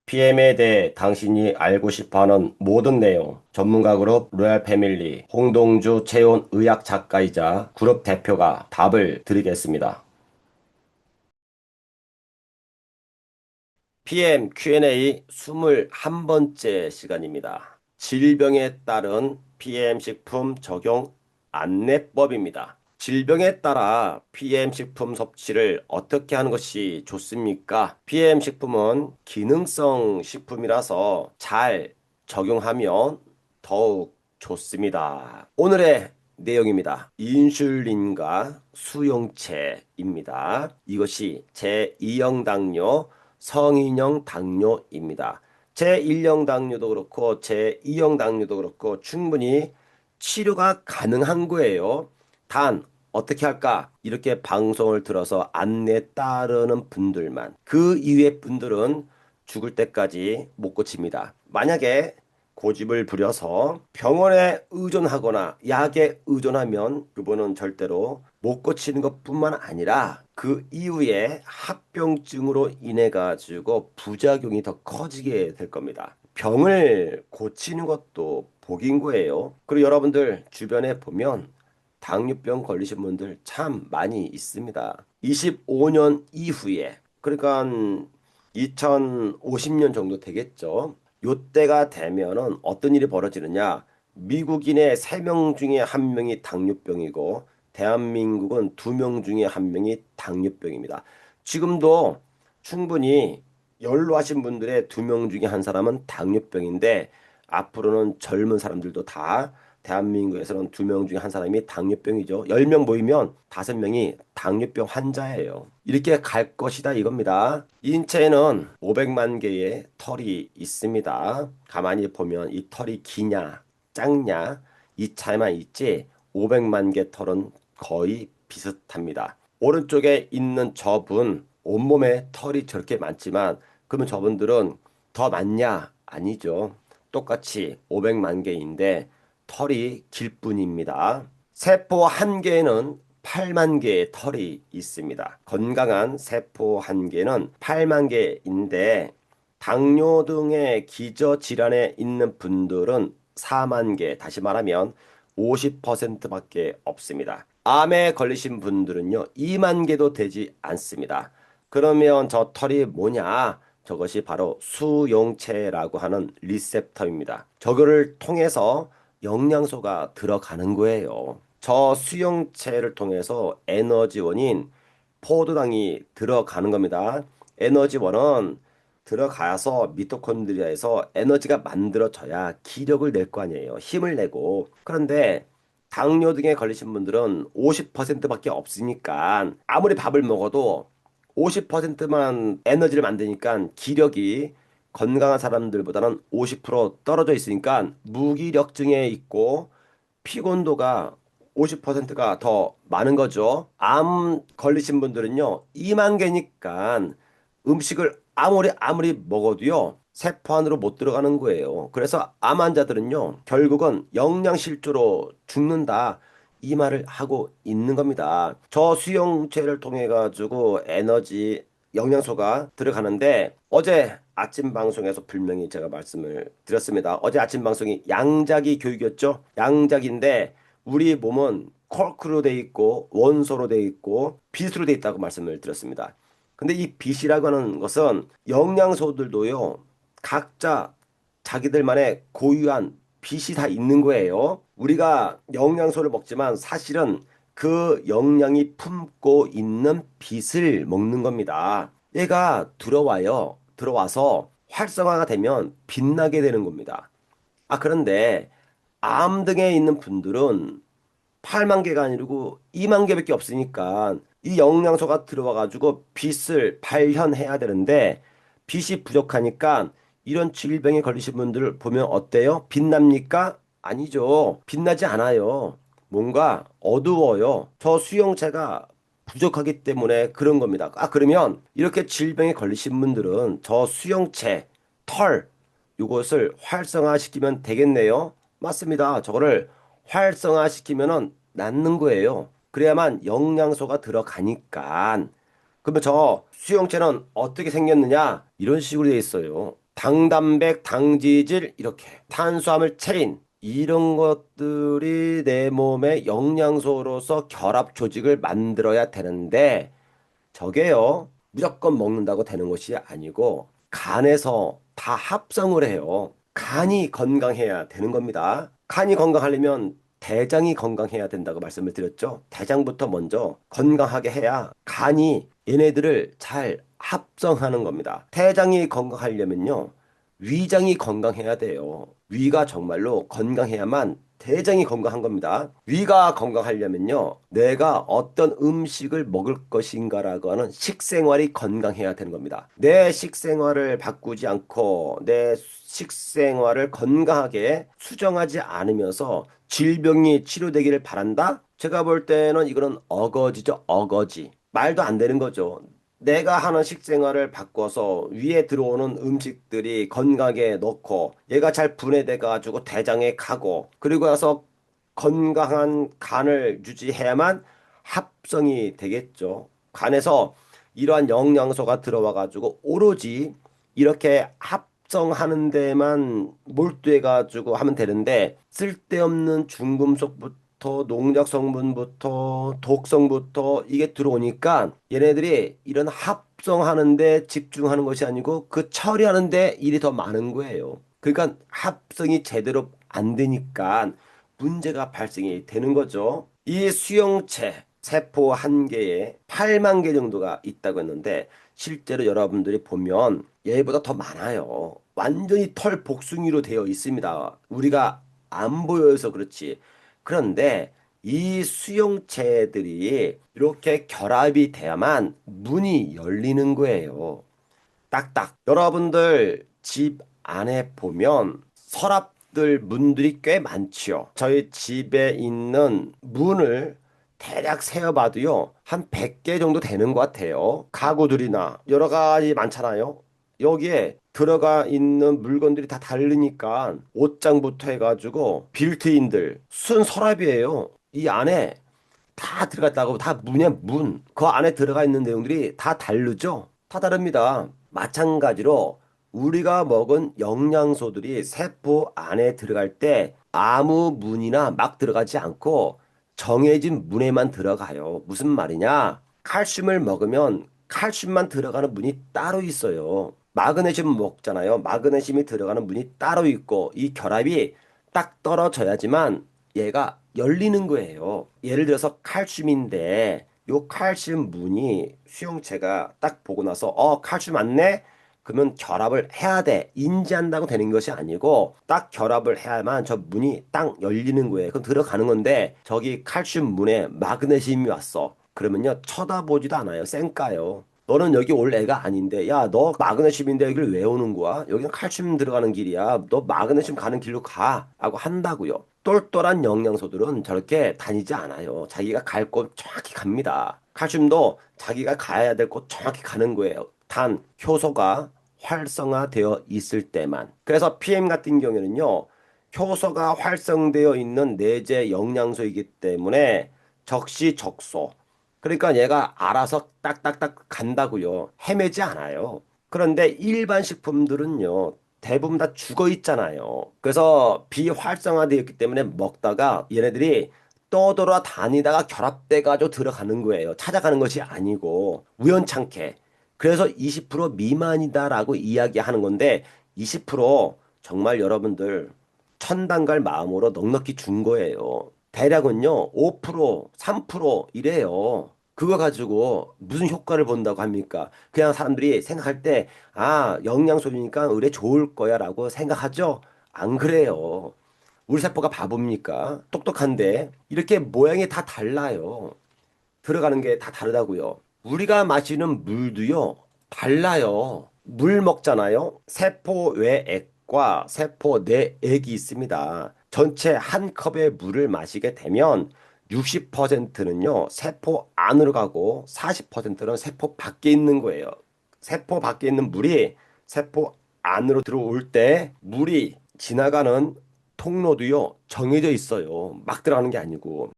PM에 대해 당신이 알고 싶어하는 모든 내용, 전문가 그룹 로얄 패밀리 홍동주 체온 의학 작가이자 그룹 대표가 답을 드리겠습니다. PM Q&A 21번째 시간입니다. 질병에 따른 PM 식품 적용 안내법입니다. 질병에 따라 PM 식품 섭취를 어떻게 하는 것이 좋습니까? PM 식품은 기능성 식품이라서 잘 적용하면 더욱 좋습니다. 오늘의 내용입니다. 인슐린과 수용체입니다. 이것이 제2형 당뇨, 성인형 당뇨입니다. 제1형 당뇨도 그렇고 제2형 당뇨도 그렇고 충분히 치료가 가능한 거예요. 단 어떻게 할까? 이렇게 방송을 들어서 안내 따르는 분들만. 그 이외의 분들은 죽을 때까지 못 고칩니다. 만약에 고집을 부려서 병원에 의존하거나 약에 의존하면 그분은 절대로 못 고치는 것뿐만 아니라 그 이후에 합병증으로 인해 가지고 부작용이 더 커지게 될 겁니다. 병을 고치는 것도 복인 거예요. 그리고 여러분들 주변에 보면 당뇨병 걸리신 분들 참 많이 있습니다. 25년 이후에 그러니까 2050년 정도 되겠죠. 요때가 되면은 어떤 일이 벌어지느냐? 미국인의 3명 중에 1명이 당뇨병이고 대한민국은 2명 중에 1명이 당뇨병입니다. 지금도 충분히 연로하신 분들의 2명 중에 한 사람은 당뇨병인데 앞으로는 젊은 사람들도 다 대한민국에서는 2명 중에 한 사람이 당뇨병이죠. 10명 모이면 5명이 당뇨병 환자예요. 이렇게 갈 것이다 이겁니다. 인체에는 500만 개의 털이 있습니다. 가만히 보면 이 털이 기냐, 작냐, 이 차이만 있지 500만 개 털은 거의 비슷합니다. 오른쪽에 있는 저분 온몸에 털이 저렇게 많지만 그러면 저분들은 더 많냐? 아니죠. 똑같이 500만 개인데 털이 길 뿐입니다. 세포 한 개에는 8만 개의 털이 있습니다. 건강한 세포 한 개는 8만 개인데 당뇨 등의 기저질환에 있는 분들은 4만 개, 다시 말하면 50%밖에 없습니다. 암에 걸리신 분들은요, 2만 개도 되지 않습니다. 그러면 저 털이 뭐냐? 저것이 바로 수용체라고 하는 리셉터입니다. 저거를 통해서 영양소가 들어가는 거예요. 저 수용체를 통해서 에너지원인 포도당이 들어가는 겁니다. 에너지원은 들어가서 미토콘드리아에서 에너지가 만들어져야 기력을 낼 거 아니에요. 힘을 내고. 그런데 당뇨 등에 걸리신 분들은 50%밖에 없으니까 아무리 밥을 먹어도 50%만 에너지를 만드니까 기력이 건강한 사람들보다는 50% 떨어져 있으니까 무기력증에 있고 피곤도가 50%가 더 많은 거죠. 암 걸리신 분들은요, 2만 개니까 음식을 아무리 먹어도요, 세포 안으로 못 들어가는 거예요. 그래서 암 환자들은요, 결국은 영양실조로 죽는다. 이 말을 하고 있는 겁니다. 저수용체를 통해 가지고 에너지, 영양소가 들어가는데 어제 아침 방송에서 분명히 제가 말씀을 드렸습니다. 어제 아침 방송이 양자기 교육이었죠. 양자기인데 우리 몸은 콜크로 돼 있고 원소로 돼 있고 빛으로 돼 있다고 말씀을 드렸습니다. 근데 이 빛이라고 하는 것은 영양소들도요. 각자 자기들만의 고유한 빛이 다 있는 거예요. 우리가 영양소를 먹지만 사실은 그 영양이 품고 있는 빛을 먹는 겁니다. 얘가 들어와요. 들어와서 활성화가 되면 빛나게 되는 겁니다. 그런데 암 등에 있는 분들은 8만 개가 아니고 2만 개밖에 없으니까 이 영양소가 들어와 가지고 빛을 발현해야 되는데 빛이 부족하니까 이런 질병에 걸리신 분들 보면 어때요? 빛납니까? 아니죠. 빛나지 않아요. 뭔가 어두워요. 저 수용체가 부족하기 때문에 그런 겁니다. 그러면 이렇게 질병에 걸리신 분들은 저 수용체, 털, 이것을 활성화시키면 되겠네요. 맞습니다. 저거를 활성화시키면은 낫는 거예요. 그래야만 영양소가 들어가니까. 그러면 저 수용체는 어떻게 생겼느냐? 이런 식으로 돼 있어요. 당단백, 당지질 이렇게 탄수화물, 체린 이런 것들이 내 몸의 영양소로서 결합 조직을 만들어야 되는데 저게요 무조건 먹는다고 되는 것이 아니고 간에서 다 합성을 해요. 간이 건강해야 되는 겁니다. 간이 건강하려면 대장이 건강해야 된다고 말씀을 드렸죠. 대장부터 먼저 건강하게 해야 간이 얘네들을 잘 합성하는 겁니다. 대장이 건강하려면요. 위장이 건강해야 돼요. 위가 정말로 건강해야만 대장이 건강한 겁니다. 위가 건강하려면요. 내가 어떤 음식을 먹을 것인가라고 하는 식생활이 건강해야 되는 겁니다. 내 식생활을 바꾸지 않고 내 식생활을 건강하게 수정하지 않으면서 질병이 치료되기를 바란다? 제가 볼 때는 이거는 어거지죠, 어거지. 말도 안 되는 거죠. 내가 하는 식생활을 바꿔서 위에 들어오는 음식들이 건강하게 넣고 얘가 잘 분해돼 가지고 대장에 가고 그리고 나서 건강한 간을 유지해야만 합성이 되겠죠. 간에서 이러한 영양소가 들어와 가지고 오로지 이렇게 합성하는 데만 몰두해 가지고 하면 되는데 쓸데없는 중금속부터 농약 성분부터 독성부터 이게 들어오니까 얘네들이 이런 합성하는 데 집중하는 것이 아니고 그 처리하는 데 일이 더 많은 거예요. 그러니까 합성이 제대로 안 되니까 문제가 발생이 되는 거죠. 이 수용체 세포 한 개에 8만 개 정도가 있다고 했는데 실제로 여러분들이 보면 얘보다 더 많아요. 완전히 털 복숭이로 되어 있습니다. 우리가 안 보여서 그렇지. 그런데 이 수용체들이 이렇게 결합이 돼야만 문이 열리는 거예요. 딱딱. 여러분들 집 안에 보면 서랍들 문들이 꽤 많지요. 저희 집에 있는 문을 대략 세어봐도요. 한 100개 정도 되는 것 같아요. 가구들이나 여러 가지 많잖아요. 여기에 들어가 있는 물건들이 다 다르니까 옷장부터 해가지고 빌트인들 순 서랍이에요. 이 안에 다 들어갔다고 다 문이야 문. 그 안에 들어가 있는 내용들이 다 다르죠? 다 다릅니다. 마찬가지로 우리가 먹은 영양소들이 세포 안에 들어갈 때 아무 문이나 막 들어가지 않고 정해진 문에만 들어가요. 무슨 말이냐? 칼슘을 먹으면 칼슘만 들어가는 문이 따로 있어요. 마그네슘 먹잖아요. 마그네슘이 들어가는 문이 따로 있고 이 결합이 딱 떨어져야지만 얘가 열리는 거예요. 예를 들어서 칼슘인데 요 칼슘 문이 수용체가 딱 보고 나서 칼슘 맞네? 그러면 결합을 해야 돼. 인지한다고 되는 것이 아니고 딱 결합을 해야만 저 문이 딱 열리는 거예요. 그럼 들어가는 건데 저기 칼슘 문에 마그네슘이 왔어. 그러면요 쳐다보지도 않아요. 쌩까요. 너는 여기 올 애가 아닌데 야 너 마그네슘인데 여기를 왜 오는 거야? 여기는 칼슘 들어가는 길이야. 너 마그네슘 가는 길로 가 라고 한다고요. 똘똘한 영양소들은 저렇게 다니지 않아요. 자기가 갈 곳 정확히 갑니다. 칼슘도 자기가 가야 될 곳 정확히 가는 거예요. 단 효소가 활성화되어 있을 때만. 그래서 PM 같은 경우에는요. 효소가 활성되어 있는 내재 영양소이기 때문에 적시적소. 그러니까 얘가 알아서 딱딱딱 간다고요. 헤매지 않아요. 그런데 일반 식품들은요. 대부분 다 죽어 있잖아요. 그래서 비활성화되어 있기 때문에 먹다가 얘네들이 떠돌아 다니다가 결합돼 가지고 들어가는 거예요. 찾아가는 것이 아니고 우연찮게. 그래서 20% 미만이다라고 이야기하는 건데 20% 정말 여러분들 천당 갈 마음으로 넉넉히 준 거예요. 대략은요 5% 3% 이래요. 그거 가지고 무슨 효과를 본다고 합니까? 그냥 사람들이 생각할 때 영양소니까 의뢰 좋을 거야라고 생각하죠? 안 그래요. 우리 세포가 바보입니까? 똑똑한데 이렇게 모양이 다 달라요. 들어가는 게 다 다르다고요. 우리가 마시는 물도요, 달라요. 물 먹잖아요. 세포 외액과 세포 내액이 있습니다. 전체 한 컵의 물을 마시게 되면 60%는요, 세포 안으로 가고 40%는 세포 밖에 있는 거예요. 세포 밖에 있는 물이 세포 안으로 들어올 때 물이 지나가는 통로도요, 정해져 있어요. 막 들어가는 게 아니고.